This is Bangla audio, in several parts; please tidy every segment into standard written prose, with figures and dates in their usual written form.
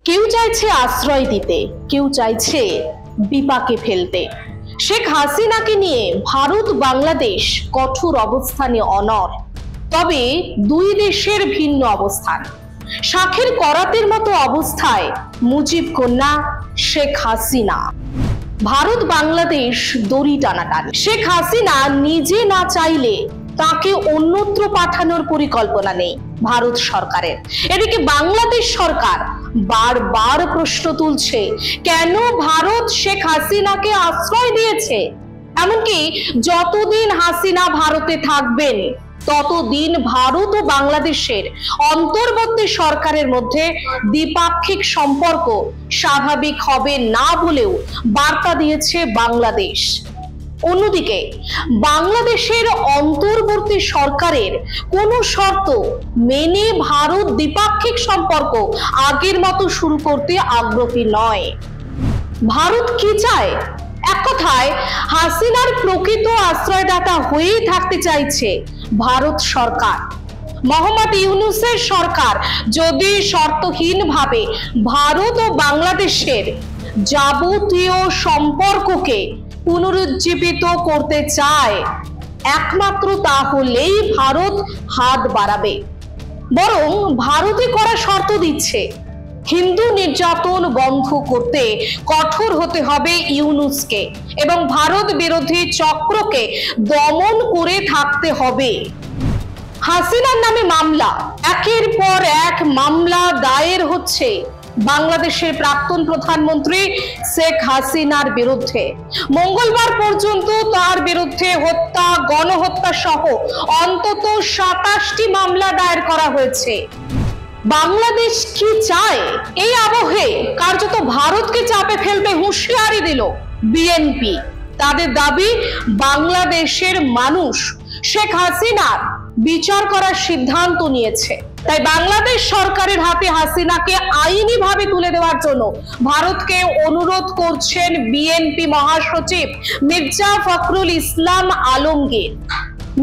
কেউ চাইছে আশ্রয় দিতে, কেউ চাইছে বিপাকে ফেলতে। শেখ হাসিনাকে নিয়ে ভারত বাংলাদেশ কঠোর অবস্থানে অনড়, তবে দুই দেশের ভিন্ন অবস্থান। শাখের করাতের মতো অবস্থায় মুজিব কন্যা শেখ হাসিনা। ভারত বাংলাদেশ দড়ি টানাটানি। শেখ হাসিনা নিজে না চাইলে তাকে অন্যত্র পাঠানোর পরিকল্পনা নেই ভারত সরকারের। এদিকে বাংলাদেশ সরকার বারবার প্রশ্ন তুলছে, কেন ভারত শেখ হাসিনাকে আশ্রয় দিয়েছে। এমনকি যতদিন হাসিনা ভারতে থাকবেন ততদিন ভারত ও বাংলাদেশের অন্তর্বর্তী সরকারের মধ্যে দ্বিপাক্ষিক সম্পর্ক স্বাভাবিক হবে না বলেও বার্তা দিয়েছে বাংলাদেশ। অন্যদিকে বাংলাদেশের অন্তর্বর্তী সরকারের কোনো শর্ত মেনে ভারত দ্বিপাক্ষিক সম্পর্ক আগের মতো শুরু করতে আগ্রহী নয়। ভারত কি চায়? এক কথায় হাসিনার প্রকৃত আশ্রয়দাতা হয়েই থাকতে চাইছে ভারত সরকার। মোহাম্মদ ইউনূসের সরকার যদি শর্তহীনভাবে ভারত ও বাংলাদেশের যাবতীয় সম্পর্ককে পুনরুজ্জীবিত করতে চায়, একমাত্র তাহলেই ভারত হাত বাড়াবে। বরং ভারতে করা শর্ত দিচ্ছে, হিন্দু নির্যাতন বন্ধ করতে কঠোর হতে হবে ইউনূসকে এবং ভারত বিরোধী চক্রকে দমন করে থাকতে হবে। হাসিনার নামে মামলা, একের পর এক মামলা দায়ের হচ্ছে বাংলাদেশের প্রাক্তন প্রধানমন্ত্রী শেখ হাসিনার বিরুদ্ধে। মঙ্গলবার পর্যন্ত তার বিরুদ্ধে হত্যা, গণহত্যা সহ অন্তত 27টি মামলা দায়ের করা হয়েছে। বাংলাদেশ কি চায়? এই আবহে কার্যত ভারতকে চাপে ফেলতে হুঁশিয়ারি দিল বিএনপি। তাদের দাবি, বাংলাদেশের মানুষ শেখ হাসিনার বিচার করার সিদ্ধান্ত নিয়েছে, তাই বাংলাদেশ সরকারের হাতে হাসিনাকে আইনিভাবে তুলে দেওয়ার জন্য ভারতকে অনুরোধ করছেন বিএনপি মহাসচিব মির্জা ফখরুল ইসলাম আলমগীর।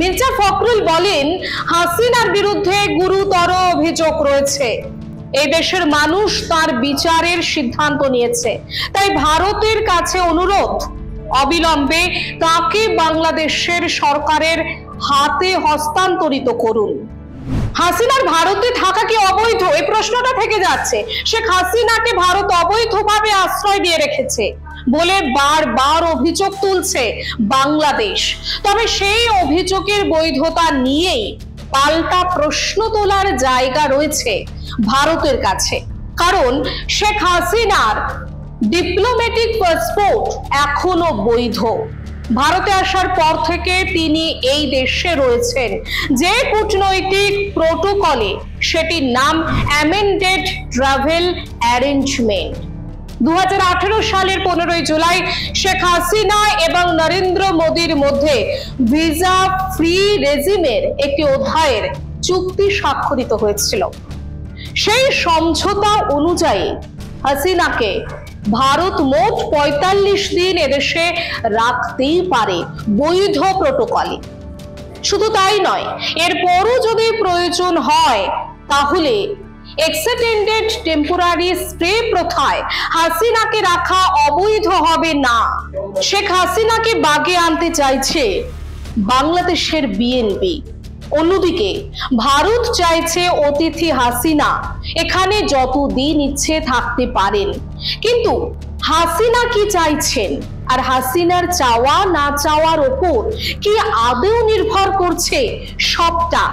মির্জা ফখরুল বলেন, হাসিনার বিরুদ্ধে গুরুতর অভিযোগ রয়েছে। এই দেশের মানুষ তার বিচারের সিদ্ধান্ত নিয়েছে, তাই ভারতের কাছে অনুরোধ, অবিলম্বে তাকে বাংলাদেশের সরকারের হাতে হস্তান্তরিত করুন। হাসিনার ভারতে থাকা কি অবৈধ? এই প্রশ্নটা থেকে যাচ্ছে। শেখ হাসিনাকে ভারত অবৈধভাবে আশ্রয় দিয়ে রেখেছে বলে বারবার অভিযোগ তুলছে বাংলাদেশ। তবে সেই অভিযোগের বৈধতা নিয়েই পাল্টা প্রশ্ন তোলার জায়গা রয়েছে ভারতের কাছে। কারণ শেখ হাসিনার ডিপ্লোম্যাটিক পাসপোর্ট এখনো বৈধ। ভারতে আসার পর থেকে তিনি এই দেশে রয়েছেন যে কূটনৈতিক প্রটোকলে, সেটির নাম অ্যামেন্ডেড ট্রাভেল অ্যারেঞ্জমেন্ট। 2018 সালের 15 জুলাই শেখ হাসিনা এবং নরেন্দ্র মোদীর মধ্যে ভিসা ফ্রি রেজিমের একটি অধ্যায়ের চুক্তি স্বাক্ষরিত হয়েছিল। সেই সমঝোতা অনুযায়ী হাসিনাকে ভারত মোট 45 দিন এদেশে রাখতেই পারে বৈধ প্রটোকলে। শুধু তাই নয়, এরপরও যদি প্রয়োজন হয় তাহলে এক্সটেন্ডেড টেম্পোরারি স্টে প্রথায় হাসিনাকে রাখা অবৈধ হবে না। শেখ হাসিনাকে বাগে আনতে চাইছে বাংলাদেশের বিএনপি। অন্যদিকে ভারত চাইছে অতিথি হাসিনা এখানে যতদিন ইচ্ছে থাকতে পারেন। কিন্তু হাসিনা কি চাইছেন আর হাসিনার চাওয়া না চাওয়ার ওপর কি আদৌ নির্ভর করছে সবটা,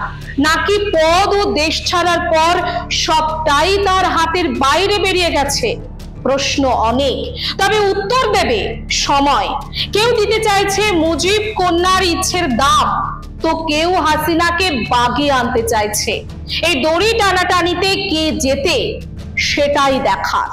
নাকি পদ ও দেশ ছাড়ার পর সবটাই তার হাতের বাইরে বেরিয়ে গেছে? প্রশ্ন অনেক, তবে উত্তর দেবে সময়। কেউ দিতে চাইছে মুজিব কন্যার ইচ্ছের দাম, তো কেউ হাসিনাকে বাগে আনতে চাইছে। এই দড়ি টানাটানিতে কে জেতে সেটাই দেখার।